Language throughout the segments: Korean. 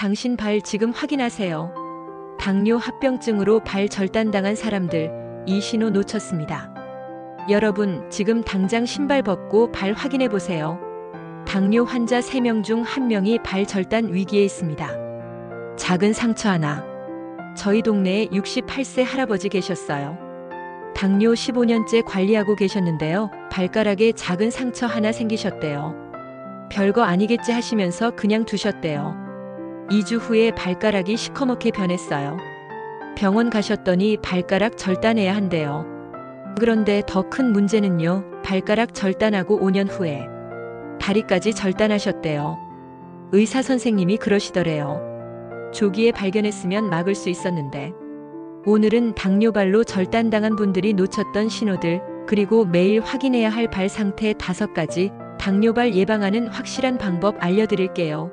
당신 발 지금 확인하세요. 당뇨 합병증으로 발 절단당한 사람들, 이 신호 놓쳤습니다. 여러분, 지금 당장 신발 벗고 발 확인해 보세요. 당뇨 환자 3명 중 1명이 발 절단 위기에 있습니다. 작은 상처 하나. 저희 동네에 68세 할아버지 계셨어요. 당뇨 15년째 관리하고 계셨는데요. 발가락에 작은 상처 하나 생기셨대요. 별거 아니겠지 하시면서 그냥 두셨대요. 2주 후에 발가락이 시커멓게 변했어요. 병원 가셨더니 발가락 절단해야 한대요. 그런데 더 큰 문제는요. 발가락 절단하고 5년 후에 다리까지 절단하셨대요. 의사 선생님이 그러시더래요. 조기에 발견했으면 막을 수 있었는데. 오늘은 당뇨발로 절단당한 분들이 놓쳤던 신호들, 그리고 매일 확인해야 할 발 상태 5가지, 당뇨발 예방하는 확실한 방법 알려드릴게요.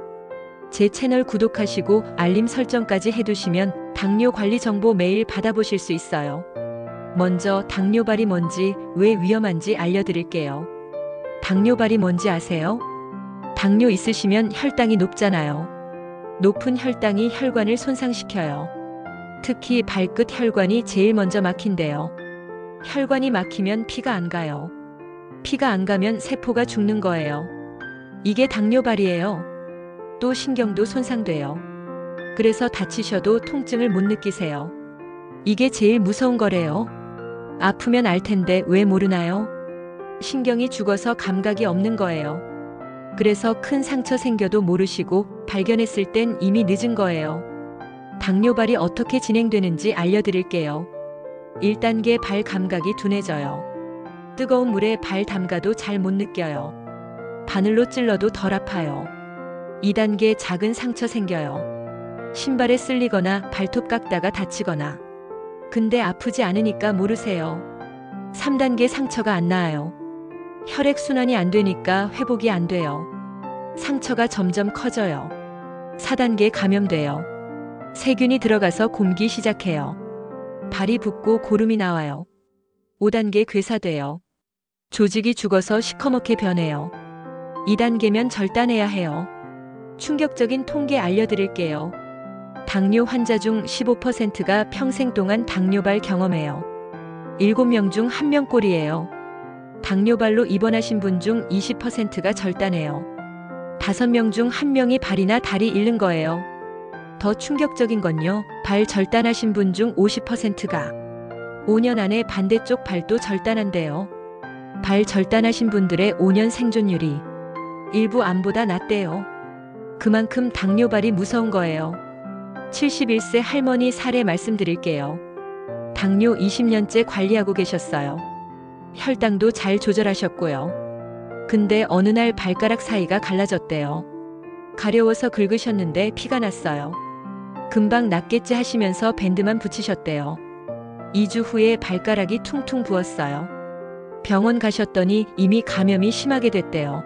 제 채널 구독하시고 알림 설정까지 해두시면 당뇨 관리 정보 매일 받아보실 수 있어요. 먼저 당뇨발이 뭔지, 왜 위험한지 알려드릴게요. 당뇨발이 뭔지 아세요? 당뇨 있으시면 혈당이 높잖아요. 높은 혈당이 혈관을 손상시켜요. 특히 발끝 혈관이 제일 먼저 막힌대요. 혈관이 막히면 피가 안 가요. 피가 안 가면 세포가 죽는 거예요. 이게 당뇨발이에요. 또 신경도 손상돼요. 그래서 다치셔도 통증을 못 느끼세요. 이게 제일 무서운 거래요. 아프면 알 텐데 왜 모르나요? 신경이 죽어서 감각이 없는 거예요. 그래서 큰 상처 생겨도 모르시고 발견했을 땐 이미 늦은 거예요. 당뇨발이 어떻게 진행되는지 알려드릴게요. 1단계 발 감각이 둔해져요. 뜨거운 물에 발 담가도 잘 못 느껴요. 바늘로 찔러도 덜 아파요. 2단계 작은 상처 생겨요. 신발에 쓸리거나 발톱 깎다가 다치거나. 근데 아프지 않으니까 모르세요. 3단계 상처가 안 나아요. 혈액순환이 안 되니까 회복이 안 돼요. 상처가 점점 커져요. 4단계 감염돼요. 세균이 들어가서 곪기 시작해요. 발이 붓고 고름이 나와요. 5단계 괴사돼요. 조직이 죽어서 시커멓게 변해요. 2단계면 절단해야 해요. 충격적인 통계 알려드릴게요. 당뇨 환자 중 15%가 평생 동안 당뇨발 경험해요. 7명 중 1명꼴이에요. 당뇨발로 입원하신 분 중 20%가 절단해요. 5명 중 1명이 발이나 다리 잃는 거예요. 더 충격적인 건요. 발 절단하신 분 중 50%가 5년 안에 반대쪽 발도 절단한대요. 발 절단하신 분들의 5년 생존율이 일부 암보다 낮대요. 그만큼 당뇨발이 무서운 거예요. 71세 할머니 사례 말씀드릴게요. 당뇨 20년째 관리하고 계셨어요. 혈당도 잘 조절하셨고요. 근데 어느 날 발가락 사이가 갈라졌대요. 가려워서 긁으셨는데 피가 났어요. 금방 낫겠지 하시면서 밴드만 붙이셨대요. 2주 후에 발가락이 퉁퉁 부었어요. 병원 가셨더니 이미 감염이 심하게 됐대요.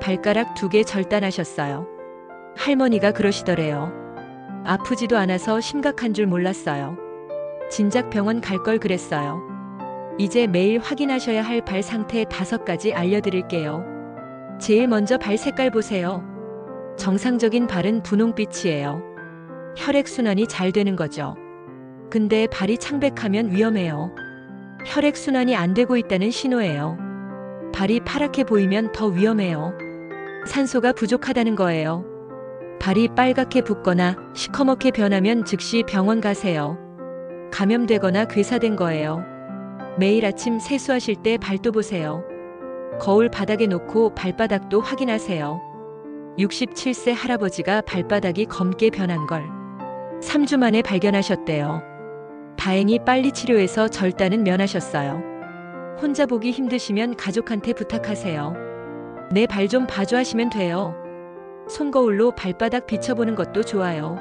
발가락 2개 절단하셨어요. 할머니가 그러시더래요. 아프지도 않아서 심각한 줄 몰랐어요. 진작 병원 갈 걸 그랬어요. 이제 매일 확인하셔야 할 발 상태 5가지 알려드릴게요. 제일 먼저 발 색깔 보세요. 정상적인 발은 분홍빛이에요. 혈액순환이 잘 되는 거죠. 근데 발이 창백하면 위험해요. 혈액순환이 안 되고 있다는 신호예요. 발이 파랗게 보이면 더 위험해요. 산소가 부족하다는 거예요. 발이 빨갛게 붓거나 시커멓게 변하면 즉시 병원 가세요. 감염되거나 괴사된 거예요. 매일 아침 세수하실 때 발도 보세요. 거울 바닥에 놓고 발바닥도 확인하세요. 67세 할아버지가 발바닥이 검게 변한 걸 3주 만에 발견하셨대요. 다행히 빨리 치료해서 절단은 면하셨어요. 혼자 보기 힘드시면 가족한테 부탁하세요. 내 발 좀 봐줘 하시면 돼요. 손거울로 발바닥 비춰보는 것도 좋아요.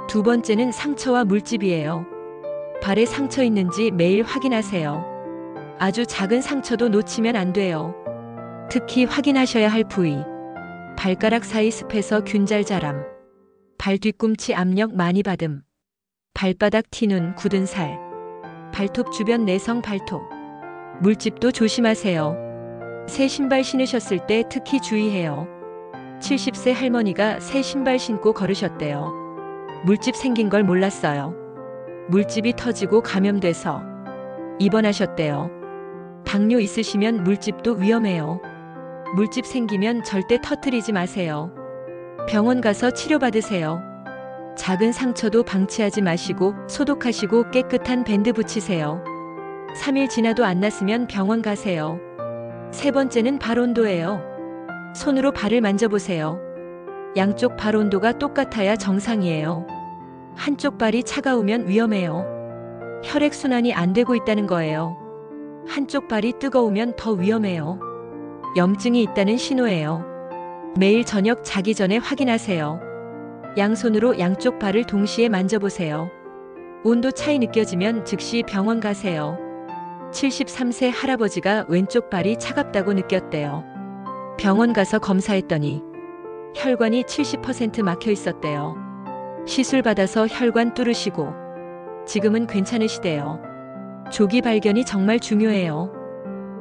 2번째는 상처와 물집이에요. 발에 상처 있는지 매일 확인하세요. 아주 작은 상처도 놓치면 안 돼요. 특히 확인하셔야 할 부위. 발가락 사이 습해서 균잘 자람. 발 뒤꿈치 압력 많이 받음. 발바닥 티눈 굳은 살. 발톱 주변 내성 발톱. 물집도 조심하세요. 새 신발 신으셨을 때 특히 주의해요. 70세 할머니가 새 신발 신고 걸으셨대요. 물집 생긴 걸 몰랐어요. 물집이 터지고 감염돼서 입원하셨대요. 당뇨 있으시면 물집도 위험해요. 물집 생기면 절대 터뜨리지 마세요. 병원 가서 치료받으세요. 작은 상처도 방치하지 마시고 소독하시고 깨끗한 밴드 붙이세요. 3일 지나도 안 났으면 병원 가세요. 세 번째는 발 온도예요. 손으로 발을 만져보세요. 양쪽 발 온도가 똑같아야 정상이에요. 한쪽 발이 차가우면 위험해요. 혈액순환이 안 되고 있다는 거예요. 한쪽 발이 뜨거우면 더 위험해요. 염증이 있다는 신호예요. 매일 저녁 자기 전에 확인하세요. 양손으로 양쪽 발을 동시에 만져보세요. 온도 차이 느껴지면 즉시 병원 가세요. 73세 할아버지가 왼쪽 발이 차갑다고 느꼈대요. 병원 가서 검사했더니 혈관이 70% 막혀 있었대요. 시술 받아서 혈관 뚫으시고 지금은 괜찮으시대요. 조기 발견이 정말 중요해요.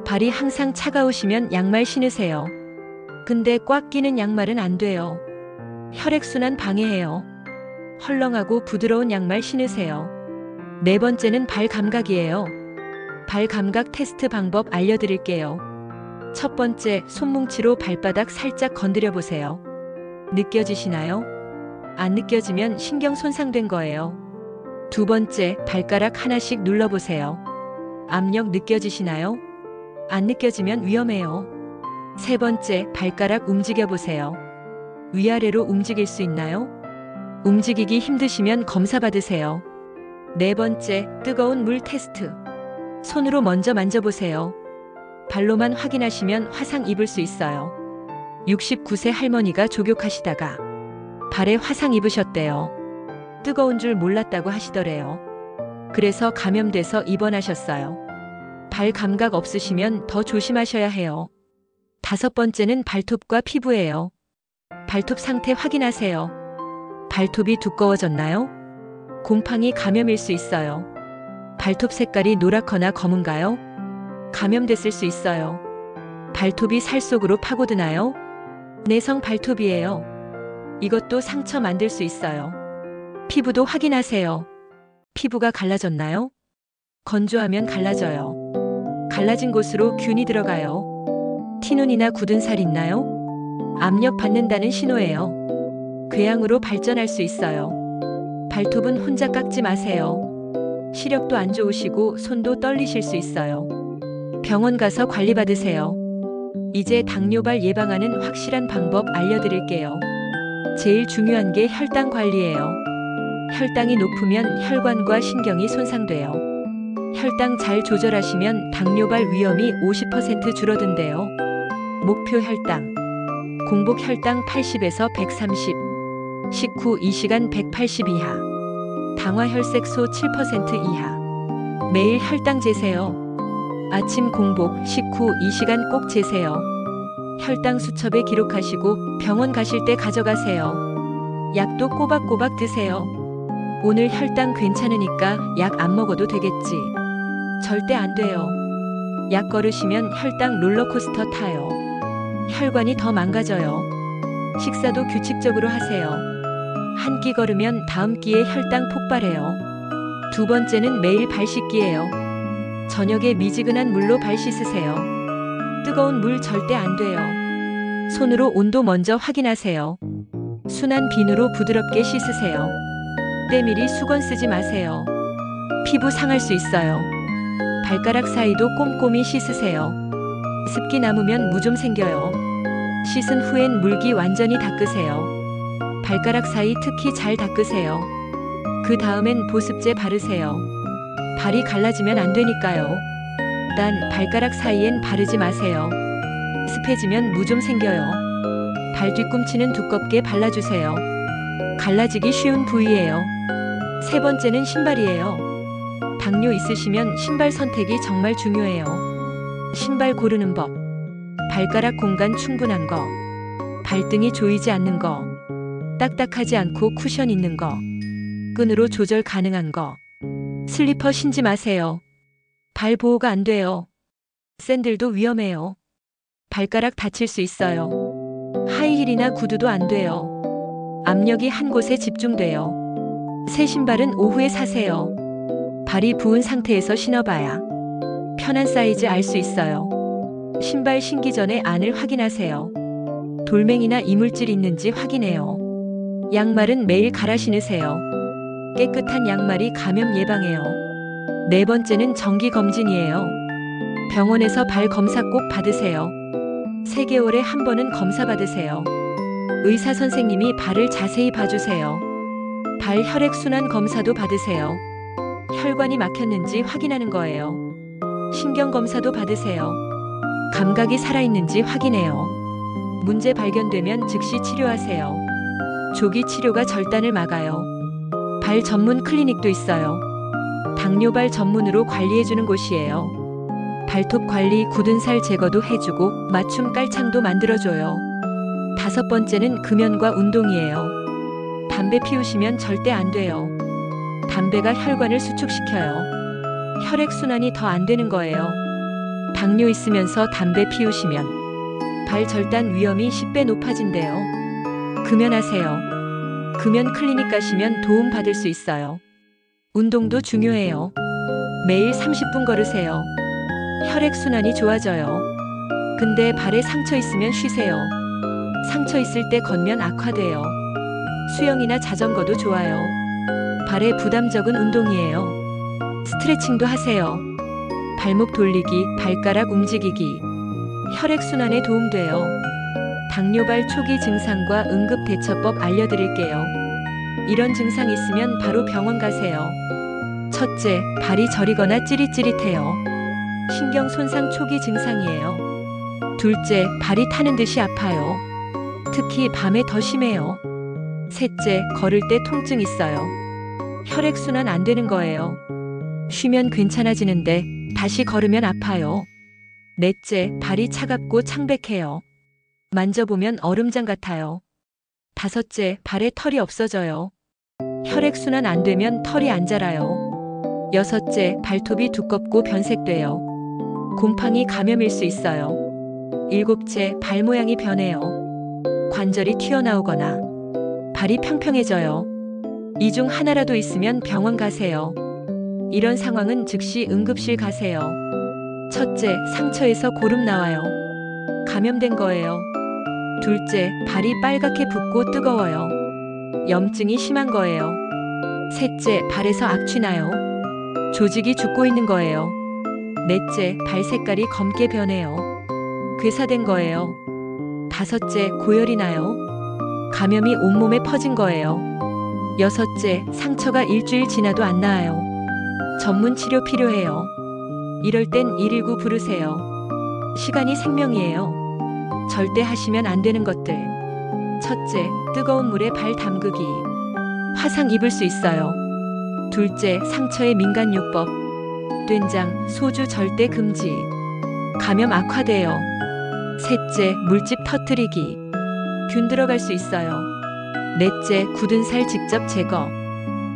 발이 항상 차가우시면 양말 신으세요. 근데 꽉 끼는 양말은 안 돼요. 혈액순환 방해해요. 헐렁하고 부드러운 양말 신으세요. 네 번째는 발 감각이에요. 발 감각 테스트 방법 알려드릴게요. 첫 번째, 손뭉치로 발바닥 살짝 건드려 보세요. 느껴지시나요? 안 느껴지면 신경 손상된 거예요. 두 번째, 발가락 하나씩 눌러보세요. 압력 느껴지시나요? 안 느껴지면 위험해요. 세 번째, 발가락 움직여 보세요. 위아래로 움직일 수 있나요? 움직이기 힘드시면 검사 받으세요. 네 번째, 뜨거운 물 테스트. 손으로 먼저 만져보세요. 발로만 확인하시면 화상 입을 수 있어요. 69세 할머니가 족욕하시다가 발에 화상 입으셨대요. 뜨거운 줄 몰랐다고 하시더래요. 그래서 감염돼서 입원하셨어요. 발 감각 없으시면 더 조심하셔야 해요. 다섯 번째는 발톱과 피부예요. 발톱 상태 확인하세요. 발톱이 두꺼워졌나요? 곰팡이 감염일 수 있어요. 발톱 색깔이 노랗거나 검은가요? 감염됐을 수 있어요. 발톱이 살 속으로 파고드나요? 내성 발톱이에요. 이것도 상처 만들 수 있어요. 피부도 확인하세요. 피부가 갈라졌나요? 건조하면 갈라져요. 갈라진 곳으로 균이 들어가요. 티눈이나 굳은 살 있나요? 압력 받는다는 신호예요. 궤양으로 발전할 수 있어요. 발톱은 혼자 깎지 마세요. 시력도 안 좋으시고 손도 떨리실 수 있어요. 병원 가서 관리받으세요. 이제 당뇨발 예방하는 확실한 방법 알려드릴게요. 제일 중요한 게 혈당 관리예요. 혈당이 높으면 혈관과 신경이 손상돼요. 혈당 잘 조절하시면 당뇨발 위험이 50% 줄어든대요. 목표 혈당. 공복 혈당 80에서 130. 식후 2시간 180 이하. 당화혈색소 7% 이하. 매일 혈당 재세요. 아침 공복, 식후 2시간 꼭 재세요. 혈당 수첩에 기록하시고 병원 가실 때 가져가세요. 약도 꼬박꼬박 드세요. 오늘 혈당 괜찮으니까 약 안 먹어도 되겠지. 절대 안 돼요. 약 걸으시면 혈당 롤러코스터 타요. 혈관이 더 망가져요. 식사도 규칙적으로 하세요. 한 끼 걸으면 다음 끼에 혈당 폭발해요. 두 번째는 매일 발 씻기예요. 저녁에 미지근한 물로 발 씻으세요. 뜨거운 물 절대 안 돼요. 손으로 온도 먼저 확인하세요. 순한 비누로 부드럽게 씻으세요. 때밀이 수건 쓰지 마세요. 피부 상할 수 있어요. 발가락 사이도 꼼꼼히 씻으세요. 습기 남으면 무 좀 생겨요. 씻은 후엔 물기 완전히 닦으세요. 발가락 사이 특히 잘 닦으세요. 그 다음엔 보습제 바르세요. 발이 갈라지면 안 되니까요. 단 발가락 사이엔 바르지 마세요. 습해지면 무 좀 생겨요. 발 뒤꿈치는 두껍게 발라주세요. 갈라지기 쉬운 부위예요. 세 번째는 신발이에요. 당뇨 있으시면 신발 선택이 정말 중요해요. 신발 고르는 법. 발가락 공간 충분한 거. 발등이 조이지 않는 거. 딱딱하지 않고 쿠션 있는 거. 끈으로 조절 가능한 거. 슬리퍼 신지 마세요. 발 보호가 안 돼요. 샌들도 위험해요. 발가락 다칠 수 있어요. 하이힐이 힐이나 구두도 안 돼요. 압력이 한 곳에 집중돼요. 새 신발은 오후에 사세요. 발이 부은 상태에서 신어봐야 편한 사이즈 알 수 있어요. 신발 신기 전에 안을 확인하세요. 돌멩이나 이물질 있는지 확인해요. 양말은 매일 갈아 신으세요. 깨끗한 양말이 감염 예방해요. 네 번째는 정기 검진이에요. 병원에서 발 검사 꼭 받으세요. 3개월에 한 번은 검사 받으세요. 의사 선생님이 발을 자세히 봐주세요. 발 혈액순환 검사도 받으세요. 혈관이 막혔는지 확인하는 거예요. 신경 검사도 받으세요. 감각이 살아있는지 확인해요. 문제 발견되면 즉시 치료하세요. 조기 치료가 절단을 막아요. 발 전문 클리닉도 있어요. 당뇨발 전문으로 관리해주는 곳이에요. 발톱 관리, 굳은 살 제거도 해주고 맞춤 깔창도 만들어줘요. 5번째는 금연과 운동이에요. 담배 피우시면 절대 안 돼요. 담배가 혈관을 수축시켜요. 혈액순환이 더 안 되는 거예요. 당뇨 있으면서 담배 피우시면 발 절단 위험이 10배 높아진대요. 금연하세요. 금연 클리닉 가시면 도움 받을 수 있어요. 운동도 중요해요. 매일 30분 걸으세요. 혈액순환이 좋아져요. 근데 발에 상처 있으면 쉬세요. 상처 있을 때 걷면 악화돼요. 수영이나 자전거도 좋아요. 발에 부담 적은 운동이에요. 스트레칭도 하세요. 발목 돌리기, 발가락 움직이기. 혈액순환에 도움돼요. 당뇨발 초기 증상과 응급대처법 알려드릴게요. 이런 증상 있으면 바로 병원 가세요. 첫째, 발이 저리거나 찌릿찌릿해요. 신경 손상 초기 증상이에요. 둘째, 발이 타는 듯이 아파요. 특히 밤에 더 심해요. 셋째, 걸을 때 통증 있어요. 혈액순환 안 되는 거예요. 쉬면 괜찮아지는데 다시 걸으면 아파요. 넷째, 발이 차갑고 창백해요. 만져보면 얼음장 같아요. 다섯째, 발에 털이 없어져요. 혈액순환 안 되면 털이 안 자라요. 여섯째, 발톱이 두껍고 변색돼요. 곰팡이 감염일 수 있어요. 일곱째, 발 모양이 변해요. 관절이 튀어나오거나 발이 평평해져요. 이 중 하나라도 있으면 병원 가세요. 이런 상황은 즉시 응급실 가세요. 첫째, 상처에서 고름 나와요. 감염된 거예요. 둘째, 발이 빨갛게 붓고 뜨거워요. 염증이 심한 거예요. 셋째, 발에서 악취 나요. 조직이 죽고 있는 거예요. 넷째, 발 색깔이 검게 변해요. 괴사된 거예요. 다섯째, 고열이 나요. 감염이 온몸에 퍼진 거예요. 여섯째, 상처가 일주일 지나도 안 나아요. 전문 치료 필요해요. 이럴 땐 119 부르세요. 시간이 생명이에요. 절대 하시면 안 되는 것들. 첫째, 뜨거운 물에 발 담그기. 화상 입을 수 있어요. 둘째, 상처에 민간요법. 된장, 소주 절대 금지. 감염 악화돼요. 셋째, 물집 터뜨리기. 균 들어갈 수 있어요. 넷째, 굳은 살 직접 제거.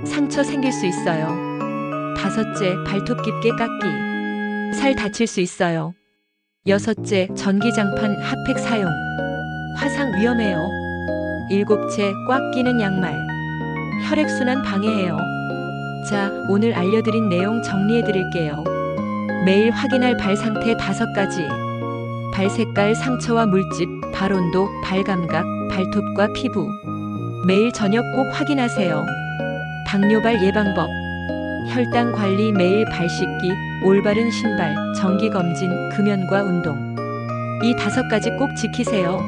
상처 생길 수 있어요. 다섯째, 발톱 깊게 깎기. 살 다칠 수 있어요. 여섯째, 전기장판 핫팩 사용. 화상 위험해요. 일곱째, 꽉 끼는 양말. 혈액순환 방해해요. 자, 오늘 알려드린 내용 정리해드릴게요. 매일 확인할 발 상태 5가지. 발 색깔, 상처와 물집, 발 온도, 발 감각, 발톱과 피부. 매일 저녁 꼭 확인하세요. 당뇨발 예방법. 혈당 관리, 매일 발 씻기, 올바른 신발, 정기검진, 금연과 운동. 이 5가지 꼭 지키세요.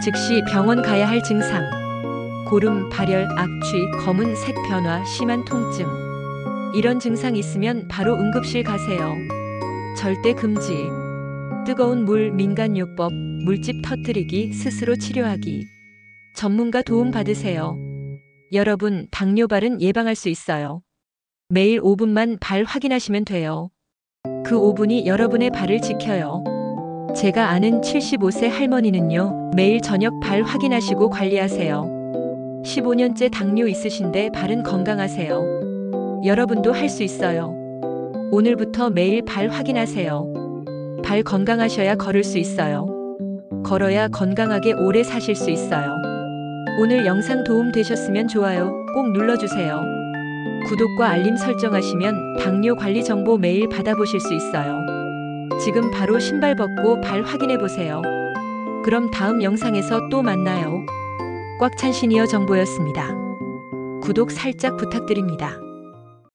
즉시 병원 가야 할 증상. 고름, 발열, 악취, 검은 색 변화, 심한 통증. 이런 증상 있으면 바로 응급실 가세요. 절대 금지. 뜨거운 물, 민간요법, 물집 터뜨리기, 스스로 치료하기. 전문가 도움 받으세요. 여러분, 당뇨발은 예방할 수 있어요. 매일 5분만 발 확인하시면 돼요. 그 5분이 여러분의 발을 지켜요. 제가 아는 75세 할머니는요, 매일 저녁 발 확인하시고 관리하세요. 15년째 당뇨 있으신데 발은 건강하세요. 여러분도 할 수 있어요. 오늘부터 매일 발 확인하세요. 발 건강하셔야 걸을 수 있어요. 걸어야 건강하게 오래 사실 수 있어요. 오늘 영상 도움 되셨으면 좋아요 꼭 눌러주세요. 구독과 알림 설정하시면 당뇨 관리 정보 매일 받아보실 수 있어요. 지금 바로 신발 벗고 발 확인해 보세요. 그럼 다음 영상에서 또 만나요. 꽉찬 시니어 정보였습니다. 구독 살짝 부탁드립니다.